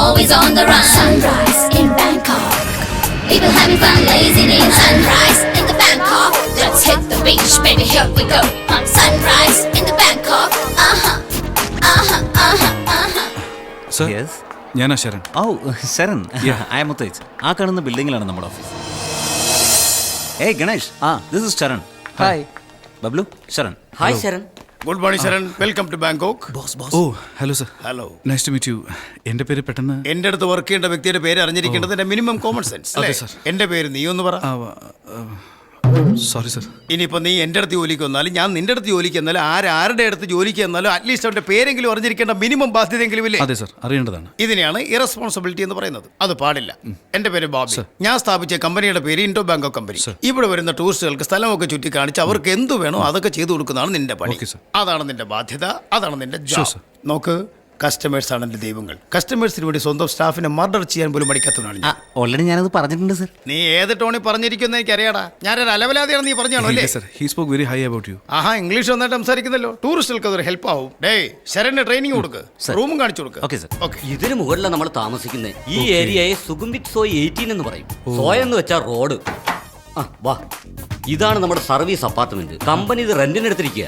always on the run. Sunrise in Bangkok, people having fun, lazing in. Sunrise in the Bangkok, let's hit the beach, baby, here we go. Sunrise in the Bangkok, sir, yes. ഞാനാ Sharan. Oh Sharan, I am Muthej. ആ കാണുന്ന ബിൽഡിങ്ങിലാണ് നമ്മുടെ office. Hey Ganesh, this is Sharan. Hi Bablu. Sharan. Hi Sharan. Good morning Sharan, welcome to Bangkok. Oh hello sir. Hello. Nice to meet you. എൻ്റെ പേര് പെട്ടെന്ന് എന്റെ അടുത്ത് വർക്ക് ചെയ്യേണ്ട വ്യക്തിയുടെ പേര് അറിഞ്ഞിരിക്കേണ്ടതിന്റെ മിനിമം കോമൺ സെൻസ്. അതെ, സർ. എന്റെ പേര് നീ ഒന്ന് പറ. Sorry sir. ഇനിയിപ്പോ നീ എന്റെ അടുത്ത് ജോലിക്ക് വന്നാലും ഞാൻ നിന്റെ അടുത്ത് ജോലിക്ക് വന്നാലും ആരുടെ അടുത്ത് ജോലിക്ക് വന്നാലും അറ്റ്ലീസ്റ്റ് അവന്റെ പേരെങ്കിലും അറിഞ്ഞിരിക്കേണ്ട മിനിമം ബാധ്യതയെങ്കിലും ഇല്ലേ? അതെ സർ, അറിയേണ്ടതാണ്. ഇതിനെയാണ് ഇറസ്പോൺസിബിലിറ്റി എന്ന് പറയുന്നത്. അത് പാടില്ല. എന്റെ പേര് ബോബി. ഞാൻ സ്ഥാപിച്ച കമ്പനിയുടെ പേര് ഇൻഡോ ബാങ്കോക്ക് കമ്പനി. ഇവിടെ വരുന്ന ടൂറിസ്റ്റുകൾക്ക് സ്ഥലമൊക്കെ ചുറ്റി കാണിച്ച് അവർക്ക് എന്ത് വേണോ അതൊക്കെ ചെയ്തു കൊടുക്കുന്നതാണ് നിന്റെ പണി. അതാണ് നിന്റെ ബാധ്യത, അതാണ് നിന്റെ ജോബ്. നോക്ക്, കസ്റ്റമേഴ്സ് ആണ് എന്റെ ദൈവങ്ങൾ. കസ്റ്റമേഴ്സിന് വേണ്ടി സ്വന്തം സ്റ്റാഫിനെ മർഡർ ചെയ്യാൻ പോലും മടിക്കാത്തവനാണ് ഞാൻ. ഓൾറെഡി ഞാനത് പറഞ്ഞിട്ടുണ്ട് സർ. നീ ഏത് ടോണിൽ പറഞ്ഞിരിക്കുന്ന എനിക്ക് അറിയാടാ. ഞാനൊരു അലവലാതെയാണ് നീ പറഞ്ഞാണോ അല്ലേ? He spoke very high about you. Aaha, English നന്നായിട്ട് സംസാരിക്കുന്നല്ലോ. ടൂറിസ്റ്റുകൾക്ക് അതൊരു ഹെൽപ്പ് ആവും. ഡേയ്, ശരണിന് ട്രെയിനിങ് കൊടുക്ക്, റൂമും കാണിച്ചു കൊടുക്ക്. Okay sir. ഓക്കെ. ഇതിന് മുകളിലാണ് നമ്മൾ താമസിക്കുന്നത്. ഈ ഏരിയയെ സുഖംവിത് സോയ് 18 എന്ന് പറയും. സോയ് എന്ന് വെച്ചാൽ റോഡ്. വാ, ഇതാണ് നമ്മുടെ സർവീസ് അപ്പാർട്ട്മെന്റ്. കമ്പനി ഇത് റെന്റിന് എടുത്തിരിക്കുക.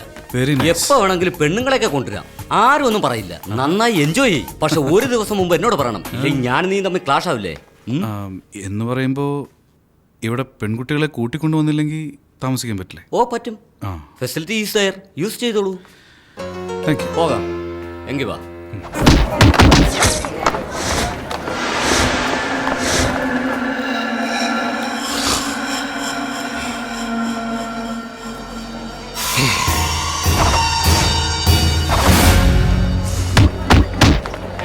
എപ്പോ വേണമെങ്കിലും പെണ്ണുങ്ങളെയൊക്കെ കൊണ്ടുവരാം. ആരും ഒന്നും പറയില്ല. നന്നായി എൻജോയ് ചെയ്യും. പക്ഷെ ഒരു ദിവസം മുമ്പ് എന്നോട് പറയണം, ഇല്ലെങ്കിൽ ഞാൻ നീ തമ്മിൽ ക്ലാഷ് ആവില്ലേ? എന്ന് പറയുമ്പോ ഇവിടെ പെൺകുട്ടികളെ കൂട്ടിക്കൊണ്ടുവന്നില്ലെങ്കിൽ താമസിക്കാൻ പറ്റില്ലേ? ഓ പറ്റും. ഫെസിലിറ്റി ഈസ് ദെയർ, യൂസ് ചെയ്തോളൂ. Thank you. പോകാം എങ്കിൽ വാ.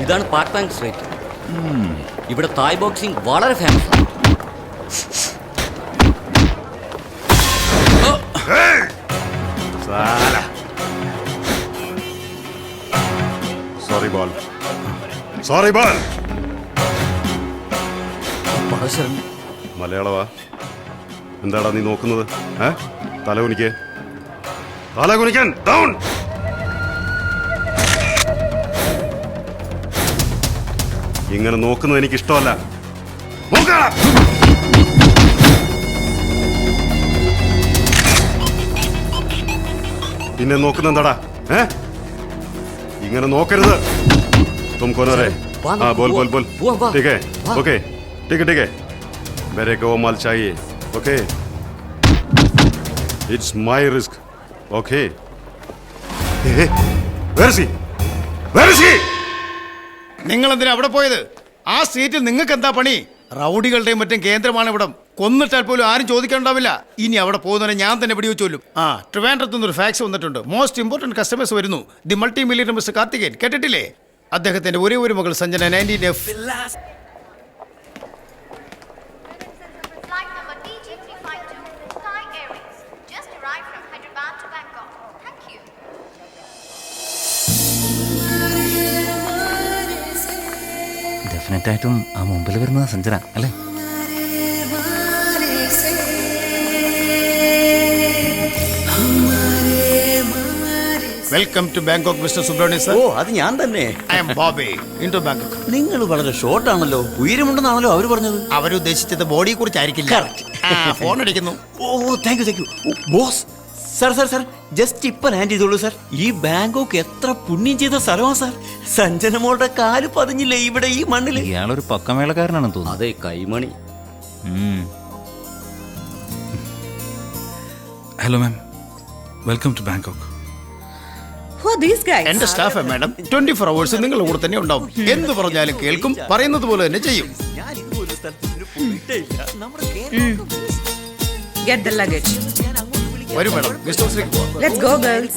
ഇതാണ് പാർട്ട് ബാങ്ക് സ്ട്രീറ്റ്. ഇവിടെ തായ് ബോക്സിംഗ് വളരെ ഫേമസ് ആണ്. സോറി ബോൾ. മലയാളവാ? എന്താടാ നീ നോക്കുന്നത്? തല കുനിക്ക്, തല കുനിക്കാൻ. ഡൗൺ. ഇങ്ങനെ നോക്കുന്നത് എനിക്ക് ഇഷ്ടമല്ല. പിന്നെ നോക്കുന്ന എന്താടാ? ഇങ്ങനെ നോക്കരുത്. तुम कौन है? हाँ बोल बोल बोल. ठीक है, ओके, ठीक है ठीक है. मेरे को वो माल चाहिए. Okay, it's my risk. Okay. Where is he? Where is he? നിങ്ങൾ എന്തിനാ അവിടെ പോയത്? ആ സീറ്റിൽ നിങ്ങൾക്ക് എന്താ പണി? റൗഡികളുടെയും മറ്റും കേന്ദ്രമാണ് ഇവിടം. കൊന്നിട്ടാൽ പോലും ആരും ചോദിക്കാനുണ്ടാവില്ല. ഇനി അവിടെ പോകുന്നവരെ ഞാൻ തന്നെ പിടിവെച്ചോലും. ട്രിവാൻഡ്രത്ത് നിന്നൊരു ഫാക്സ് വന്നിട്ടുണ്ട്. മോസ്റ്റ് ഇമ്പോർട്ടന്റ് കസ്റ്റമേഴ്സ് വരുന്നു. The multi millionaire mister Karthikeyan, കേട്ടിട്ടില്ലേ? അദ്ദേഹത്തിന്റെ ഒരേ ഒരു മകൾ Sanjana 19F. Flight number TG352 Thai Airways just arrived from Hyderabad to Bangkok. Thank you. Definite ആയിട്ടും ആ മുമ്പിൽ വരുന്നത് സഞ്ജന അല്ലേ? Welcome to Bangkok mister Subrahmanya sir. ഓ, അത് ഞാൻ തന്നെ. I am Bobby, Indo Bangkok. നിങ്ങൾ വളരെ ഷോർട്ട് ആണല്ലോ. ഉയരമുണ്ടെന്നാണല്ലോ അവർ പറഞ്ഞത്. അവരുദ്ദേശിച്ചത് ബോഡിയെ കുറിച്ചായിരിക്കില്ല. ഫോൺ അടിക്കുന്നു. ഓ thank you boss. Sir sir sir just ഇപ്പം ലാൻഡ് ചെയ്തോളൂ സാർ. ഈ ബാങ്കോക്ക് എത്ര പുണ്യം ചെയ്ത സ്ഥലമാണ് സാർ. സഞ്ജനമോളുടെ കാല് പതിഞ്ഞില്ലേ ഇവിടെ ഈ മണ്ണിൽ. ഇയാളൊരു പക്കമേളക്കാരനാണെന്ന് തോന്നുന്നു. അതെ, കൈമണി. Hello ma'am, welcome to Bangkok. എന്റെ സ്റ്റാഫ് മാഡം 24 hours നിങ്ങളുടെ കൂടെ തന്നെ ഉണ്ടാവും. എന്ത് പറഞ്ഞാലും കേൾക്കും, പറയുന്നത് പോലെ തന്നെ ചെയ്യും. Get the luggage. വരൂ മാഡം, ഗസ്റ്റ് ഹൗസിലേക്ക് പോവാം. Let's go, girls.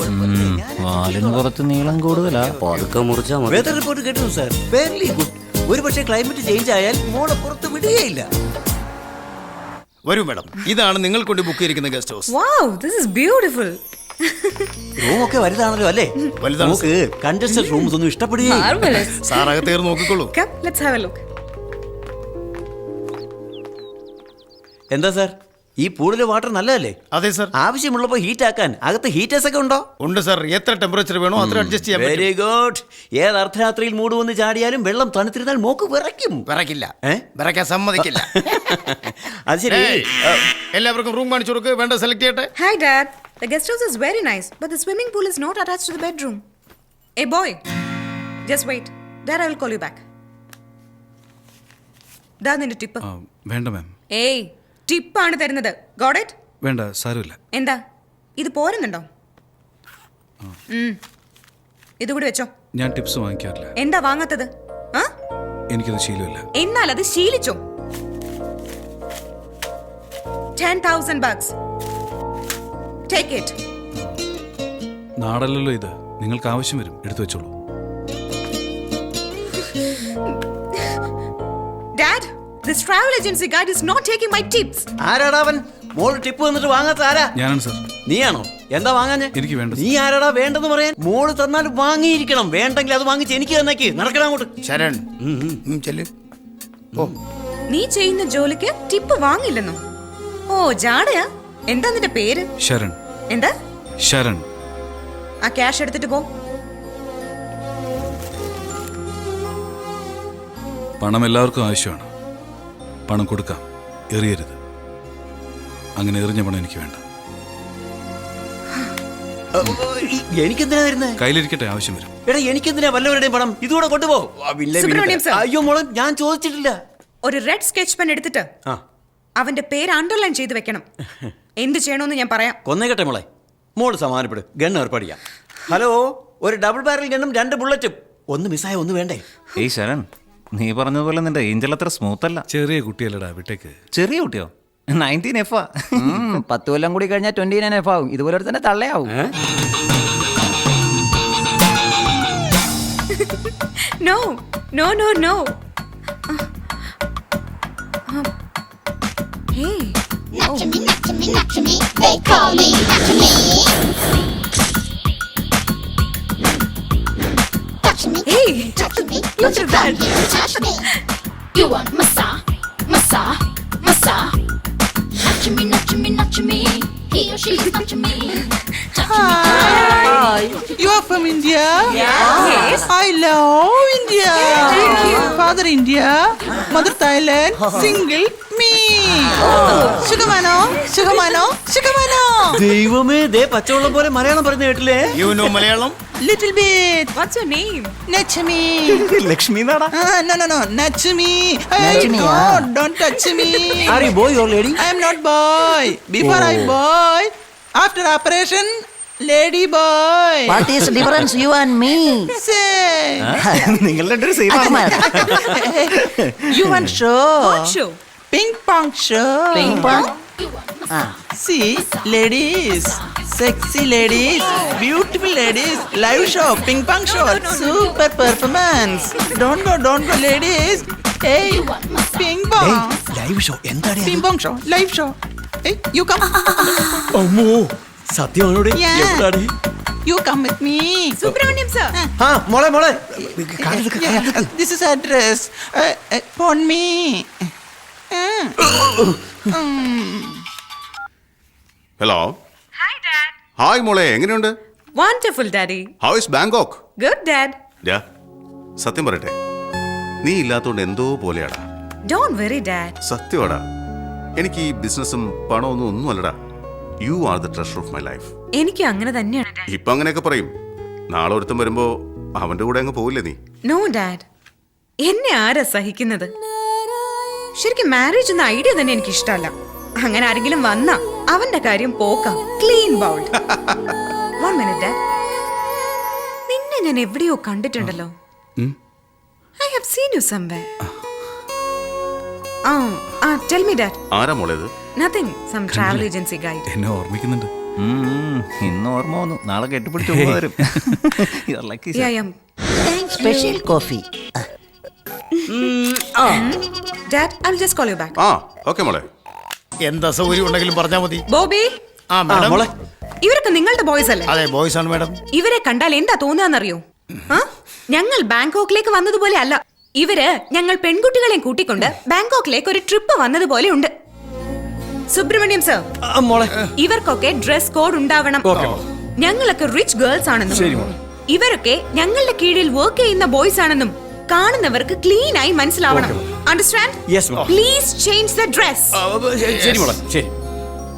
വാലിന് കുറച്ച് നീളം കൂടുതലാ. പതുക്കെ മുറിച്ചാൽ മതി. വെതർ റിപ്പോർട്ട് കേട്ടു സാർ. Very good. ഒരു പക്ഷേ ക്ലൈമറ്റ് ചേഞ്ച് ആയാൽ മോളെ പുറത്ത് വിടുകയില്ല. വരൂ മാഡം, ഇതാണ് നിങ്ങൾ കൊണ്ട് ബുക്ക് ചെയ്തിരിക്കുന്ന guest house. Wow, this is beautiful. Room ഒക്കെ വലുതാണല്ലോ അല്ലേ? വലുതാണ്. നമുക്ക് കണ്ടസ്റ്റഡ് റൂംസ് ഒന്നും ഇഷ്ടപ്പെടുകയില്ല. Marvelous. സാർ അകത്തേർ നോക്കിക്കോളൂ. Come, let's have a look. എന്താ സാർ ഈ പൂളിലെ വാട്ടർ നല്ലതല്ലേ? അതെ സർ. ആവശ്യമുള്ളപ്പോൾ ഹീറ്റ് ആക്കാൻ അകത്ത് ഹീറ്റേഴ്സ് ഒക്കെ ഉണ്ടോ? ഉണ്ട് സർ. എത്ര ടെമ്പറേച്ചർ വേണോ അത്ര അഡ്ജസ്റ്റ് ചെയ്യാൻ വെരി ഗുഡ്. ഏത് അർദ്ധരാത്രിയിൽ മൂട് വന്ന് ചാടിയാലും വെള്ളം തണുത്തിരുന്നാൽ മോക്ക് വിറയ്ക്കും. വിറക്കില്ല, വിറയ്ക്കാൻ സമ്മതിക്കില്ല. അത് ശരി. എല്ലാവർക്കും റൂം കാണിച്ചു കൊടുക്ക്. വേണ്ട സെലക്ട് ചെയ്യട്ടെ. Hi, Dad. The guest house is very nice, but the swimming pool is not attached to the bedroom. Hey, boy. Just wait. Dad, I will call you back. Dad, നിന്റെ tip. വേണ്ട മാം. ഏയ്, ടിപ്പാണ് തരുന്നത്. Got it? വേണ്ട, സാരമില്ല. എന്താ ഇത് പോരുന്നുണ്ടോ? ഇതുകൂടി വെച്ചോ. ഞാൻ ടിപ്സ് വാങ്ങിക്കാറില്ല. എന്താ വാങ്ങാത്തത്? എനിക്കത് ശീലമില്ല. എന്നാൽ അത് ശീലിച്ചോ. 10,000 bucks. Take it. നാടല്ലല്ലോ ഇത്. നിങ്ങൾക്ക് ആവശ്യം വരും, എടുത്തു വെച്ചോളൂ. Dad, this travel agency guide is not taking my tips. ആരാടാ അവൻ? മോള് ടിപ്പ് വന്നിട്ട് വാങ്ങാത്ത ആരാ? ഞാനാണ് സർ. നീയാണോ? എന്താ വാങ്ങാഞ്ഞേ? എനിക്ക് വേണ്ട. നീ ആരാടാ വേണ്ടെന്ന് പറയാൻ? മോള് തന്നാൽ വാങ്ങിയിരിക്കണം. വേണ്ടെങ്കിൽ അത് വാങ്ങിച്ച് എനിക്ക് തന്നേക്ക്. നടക്കണം അങ്ങോട്ട്. ശരൺ ചെല്ലു. ഓ, നീ ചെയ്യുന്ന ജോലിക്ക് ടിപ്പ് വാങ്ങില്ലെന്നോ? ഓ, ജാടയാ. എന്താ നിന്റെ പേര്? ശരൺ. എന്താ? ശരൺ. ആ ക്യാഷ് എടുത്തിട്ട് പോ. പണം എല്ലാവർക്കും ആവശ്യമാണ്. പണം കൊടുക്കാം, എറിയരുത്. അങ്ങനെ എറിഞ്ഞ പണം എനിക്ക് വേണ്ട. എനിക്കെന്തിനാ വരുന്നേ? കയ്യിലിരിക്കട്ടെ, ആവശ്യം വരും. എടാ, എനിക്കെന്തിനാ വല്ലവരുടെയും പണം? ഇതുകൂടെ കൊണ്ടുപോ. സുബ്രഹ്മണ്യം സർ. അയ്യോ മോളെ, ഞാൻ ചോദിച്ചിട്ടില്ല. ഒരു റെഡ് സ്കെച്ച് പെൻ എടുത്തിട്ട് അവന്റെ പേര് അണ്ടർലൈൻ ചെയ്ത് വെക്കണം. എന്ത് ചെയ്യണമെന്ന് ഞാൻ പറയാം. കൊന്നേക്കട്ടെ മോളെ. മോള് സമാധാനപ്പെടും. ഗണ്ണ് ഏർപ്പാടിയാം. ഹലോ, ഒരു ഡബിൾ ബാരൽ ഗണ്ണും 2 ബുള്ളറ്റും. ഒന്ന് മിസ്സായ ഒന്ന് വേണ്ടേ? ഏയ് ശരൺ, നീ പറഞ്ഞതുപോലെ നിന്റെ ഏഞ്ചൽ അത്ര സ്മൂത്ത് അല്ല. ചെറിയ കുട്ടിയല്ലടാ, വിട്ടേക്ക്. ചെറിയ കുട്ടിയോ? 19 F. 10 കൊല്ലം കൂടി കഴിഞ്ഞാൽ 29 F ആവും. ഇതുപോലെ തന്നെ തള്ളയാവും. No, no, no, no. Hey. Not to me, not to me, not to me. They calling to me. Touch me, Hey, touch me. look at that. Touch me. You want massa, massa, massa. Not to me, not to me, not to me. He or she is not to me. Hi. You are from India? Yes. I love India. Thank you. Father India, mother Thailand, single me. സുഖമാണോ? സുഖമാണോ? സുഖമാണോ? ദൈവമേ, ദേ പച്ചവെള്ളം പോലെ മലയാളം പറഞ്ഞു കേട്ടില്ലേ? You know Malayalam? Little bit. What's your name? Nachmi. Lakshmi നാടാ. No. Nachmi. Hey, Nachmi, God, don't touch me. Are you boy or lady? I am not boy. Before I boy, after operation, lady boy. What is the difference you and me? Say. നിങ്ങൾ രണ്ടൊരു same. You want show? What show? Ping pong show. Ping pong? See, ladies, sexy ladies, beautiful ladies, live show, ping pong show, super performance. Don't go, ladies. Hey, ping pong. Live show എന്താടി? Ping pong show, live show. Hey, you come. അമ്മോ, സത്യമാണോടെ? Yeah. എവിടാടി? You come with me. Subramaniam sir. ആ മോളെ Yeah, this is address. Phone me. Hello. Hi, Dad. Hi മോളെ, എങ്ങനെയുണ്ട്? Wonderful, Daddy. How is Bangkok? Good, Dad. സത്യം പറയട്ടെ, നീ ഇല്ലാത്തോണ്ട് എന്തോ പോലെയാടാ. Don't worry, Dad. സത്യമാടാ. എനിക്ക് ഈ ബിസിനസ്സും പണമൊന്നും ഒന്നും അല്ലടാ. You are the treasure of my life. എനിക്ക് അങ്ങനെ തന്നെയാണ്, Dad. ഇപ്പൊ അങ്ങനെയൊക്കെ പറയും. നാളെ ഒരുത്തം വരുമ്പോ അവന്റെ കൂടെ അങ്ങ് പോവില്ലേ നീ? No, Dad. എന്നെ ആരാ സഹിക്കുന്നത്? ശരിക്കും മാരേജ് എന്ന ഐഡിയ തന്നെ എനിക്ക് ഇഷ്ടമല്ല. അങ്ങനെ ആരെങ്കിലും വന്നാ അവന്റെ കാര്യം പോക്കാം. Clean bowled. 1 minute, Dad. നിന്നെ ഞാൻ എവിടെയോ കണ്ടിട്ടുണ്ടല്ലോ. I have seen you somewhere. Tell me, Dad. ആരാ മോളേത്? Nothing. Some travel agency guide. എന്നെ ഓർമ്മിക്കുന്നുണ്ട്. ഇന്ന് ഓർമ്മ വന്നു. നാളെ കെട്ടിപ്പിടിച്ച് വരും. Yeah. Special coffee. Dad, I'll just call you back. Okay മോളെ. എന്താ സൗകര്യം ഉണ്ടെങ്കിലും പറഞ്ഞാൽ മതി. ബോബി. മാഡം. മോളെ, ഇവരൊക്കെ നിങ്ങളുടെ ബോയ്സ് അല്ലേ? അതെ, ബോയ്സ് ആണ് മാഡം. ഇവരെ കണ്ടാൽ എന്താ തോന്നുകയെന്നറിയോ? ഞങ്ങൾ ബാങ്കോക്കിലേക്ക് വന്നതുപോലെ അല്ല. ഇവര് ഞങ്ങൾ പെൺകുട്ടികളെയും കൂട്ടിക്കൊണ്ട് ബാങ്കോക്കിലേക്ക് ഒരു ട്രിപ്പ് വന്നതുപോലെ ഉണ്ട്. സുബ്രഹ്മണ്യം സർ, മോളെ ഇവർക്കൊക്കെ ഡ്രസ് കോഡ് ഉണ്ടാവണം. ഞങ്ങളൊക്കെ റിച്ച് ഗേൾസ് ആണെന്നും ഇവരൊക്കെ ഞങ്ങളുടെ കീഴിൽ വർക്ക് ചെയ്യുന്ന ബോയ്സ് ആണെന്നും കാണുന്നവർക്ക് ക്ലീൻ ആയി മനസ്സിലാവണം. Understand? Yes ma'am. Please change the dress. ശരി മോളെ, ശരി.